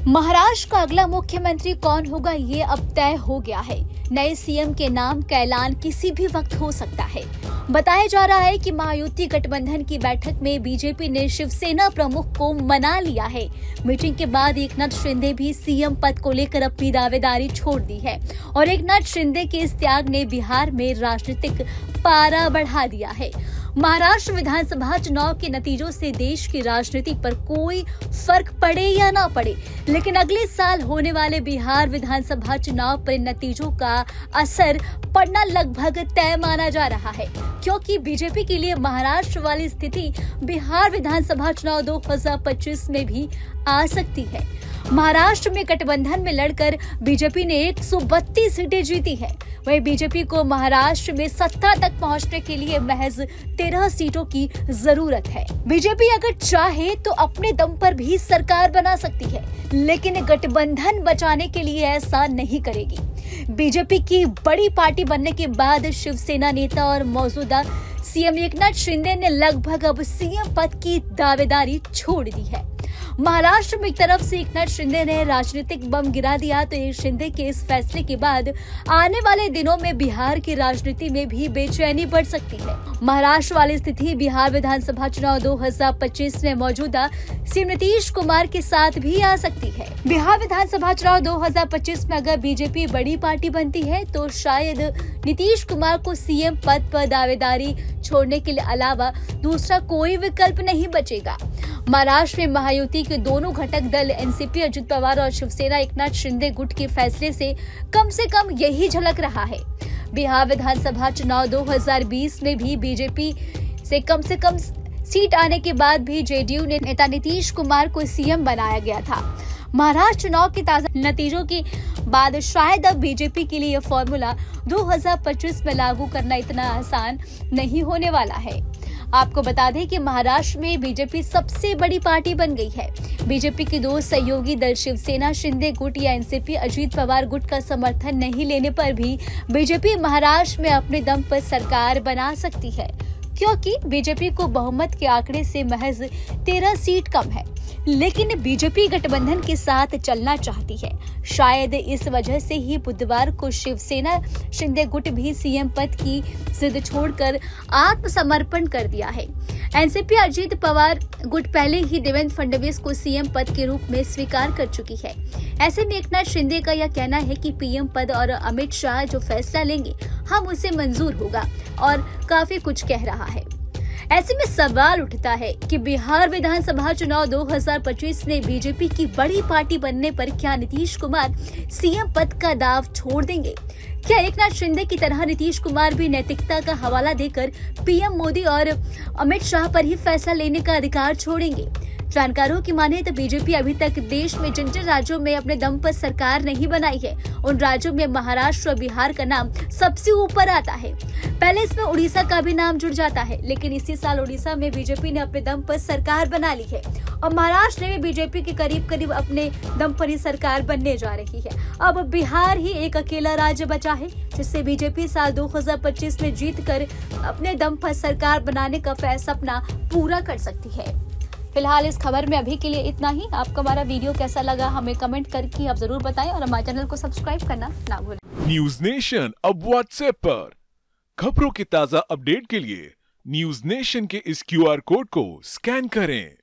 महाराष्ट्र का अगला मुख्यमंत्री कौन होगा ये अब तय हो गया है। नए सीएम के नाम का ऐलान किसी भी वक्त हो सकता है। बताया जा रहा है कि महायुति गठबंधन की बैठक में बीजेपी ने शिवसेना प्रमुख को मना लिया है। मीटिंग के बाद एकनाथ शिंदे भी सीएम पद को लेकर अपनी दावेदारी छोड़ दी है और एकनाथ शिंदे के इस त्याग ने बिहार में राजनीतिक पारा बढ़ा दिया है। महाराष्ट्र विधानसभा चुनाव के नतीजों से देश की राजनीति पर कोई फर्क पड़े या ना पड़े, लेकिन अगले साल होने वाले बिहार विधानसभा चुनाव पर नतीजों का असर पड़ना लगभग तय माना जा रहा है, क्योंकि बीजेपी के लिए महाराष्ट्र वाली स्थिति बिहार विधानसभा चुनाव 2025 में भी आ सकती है। महाराष्ट्र में गठबंधन में लड़कर बीजेपी ने 132 सीटें जीती है। वहीं बीजेपी को महाराष्ट्र में सत्ता तक पहुंचने के लिए महज 13 सीटों की जरूरत है। बीजेपी अगर चाहे तो अपने दम पर भी सरकार बना सकती है, लेकिन गठबंधन बचाने के लिए ऐसा नहीं करेगी। बीजेपी की बड़ी पार्टी बनने के बाद शिवसेना नेता और मौजूदा सीएम एकनाथ शिंदे ने लगभग अब सीएम पद की दावेदारी छोड़ दी है। महाराष्ट्र में एक तरफ से एकनाथ शिंदे ने राजनीतिक बम गिरा दिया, तो एक शिंदे के इस फैसले के बाद आने वाले दिनों में बिहार की राजनीति में भी बेचैनी बढ़ सकती है। महाराष्ट्र वाली स्थिति बिहार विधानसभा चुनाव 2025 में मौजूदा सीएम नीतीश कुमार के साथ भी आ सकती है। बिहार विधानसभा चुनाव 2025 में अगर बीजेपी बड़ी पार्टी बनती है तो शायद नीतीश कुमार को सीएम पद पर दावेदारी छोड़ने के अलावा दूसरा कोई विकल्प नहीं बचेगा। महाराष्ट्र में महायुति के दोनों घटक दल एनसीपी अजित पवार और शिवसेना एकनाथ शिंदे गुट के फैसले से कम यही झलक रहा है। बिहार विधानसभा चुनाव 2020 में भी बीजेपी से कम सीट आने के बाद भी जेडीयू ने नेता नीतीश कुमार को सीएम बनाया गया था। महाराष्ट्र चुनाव के ताजा नतीजों के बाद शायद अब बीजेपी के लिए यह फॉर्मूला 2025 में लागू करना इतना आसान नहीं होने वाला है। आपको बता दें कि महाराष्ट्र में बीजेपी सबसे बड़ी पार्टी बन गई है। बीजेपी के दो सहयोगी दल शिवसेना शिंदे गुट या एनसीपी अजित पवार गुट का समर्थन नहीं लेने पर भी बीजेपी महाराष्ट्र में अपने दम पर सरकार बना सकती है, क्योंकि बीजेपी को बहुमत के आंकड़े से महज 13 सीट कम है। लेकिन बीजेपी गठबंधन के साथ चलना चाहती है। शायद इस वजह से ही बुधवार को शिवसेना शिंदे गुट भी सीएम पद की जिद छोड़कर आत्मसमर्पण कर दिया है। एनसीपी अजित पवार गुट पहले ही देवेंद्र फडणवीस को सीएम पद के रूप में स्वीकार कर चुकी है। ऐसे में एकनाथ शिंदे का यह कहना है कि पीएम पद और अमित शाह जो फैसला लेंगे हम उसे मंजूर होगा और काफी कुछ कह रहा है। ऐसे में सवाल उठता है कि बिहार विधानसभा चुनाव 2025 में बीजेपी की बड़ी पार्टी बनने पर क्या नीतीश कुमार सीएम पद का दाव छोड़ देंगे? क्या एकनाथ शिंदे की तरह नीतीश कुमार भी नैतिकता का हवाला देकर पीएम मोदी और अमित शाह पर ही फैसला लेने का अधिकार छोड़ेंगे? जानकारों की माने तो बीजेपी अभी तक देश में जिन राज्यों में अपने दम पर सरकार नहीं बनाई है, उन राज्यों में महाराष्ट्र और बिहार का नाम सबसे ऊपर आता है। पहले इसमें उड़ीसा का भी नाम जुड़ जाता है, लेकिन इसी साल उड़ीसा में बीजेपी ने अपने दम पर सरकार बना ली है और महाराष्ट्र में बीजेपी के करीब अपने दम पर ही सरकार बनने जा रही है। अब बिहार ही एक अकेला राज्य बचा है जिससे बीजेपी साल 2025 में जीतकर अपने दम पर सरकार बनाने का सपना पूरा कर सकती है। फिलहाल इस खबर में अभी के लिए इतना ही। आपको हमारा वीडियो कैसा लगा हमें कमेंट करके आप जरूर बताएं और हमारे चैनल को सब्सक्राइब करना ना भूलें। न्यूज नेशन अब व्हाट्सएप पर खबरों की ताजा अपडेट के लिए न्यूज नेशन के इस QR कोड को स्कैन करें।